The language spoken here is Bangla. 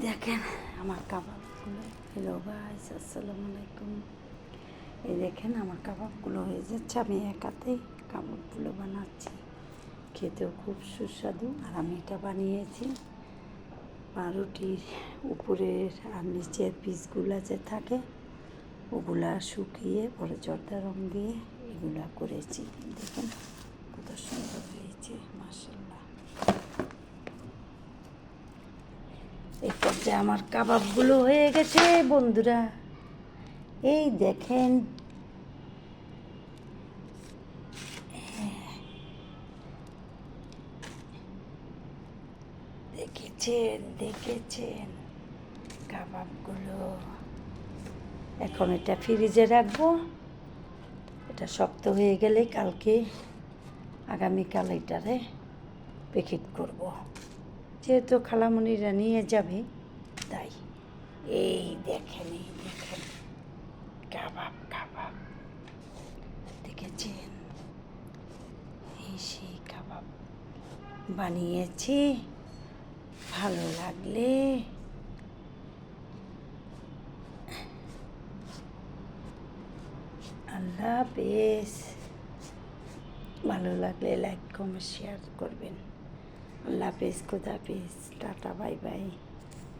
দেখেন আমার কাবাবগুলো। হ্যালো গাইস, আসসালামু আলাইকুম। এই দেখেন আমার কাবাবগুলো হয়ে যাচ্ছে। আমি একাতেই কাবাবগুলো বানাচ্ছি, খেতেও খুব সুস্বাদু। আর আমি এটা বানিয়েছি পাউরুটির উপরের আর নিচের পিসগুলো যে থাকে ওগুলা শুকিয়ে পরে জর্দা রং দিয়ে এগুলা করেছি। দেখেন কত সুন্দর হয়েছে, মাশাআল্লাহ। এই পর্যায়ে আমার কাবাবগুলো হয়ে গেছে বন্ধুরা। এই দেখেন, দেখেছেন কাবাবগুলো। এখন এটা ফ্রিজে রাখবো। এটা শক্ত হয়ে গেলে কালকে আগামীকাল এটারে প্যাকেট করব, যেহেতু খালামণিরা নিয়ে যাবে তাই। এই দেখেন কাবাব দেখেছেন, এই সেই কাবাব বানিয়েছি। ভালো লাগলে আল্লাহ হাফেজ। ভালো লাগলে লাইক কমেন্ট শেয়ার করবেন। আল্লাহ হাফেজ, খোদা হাফেজ, টাটা, বাই বাই।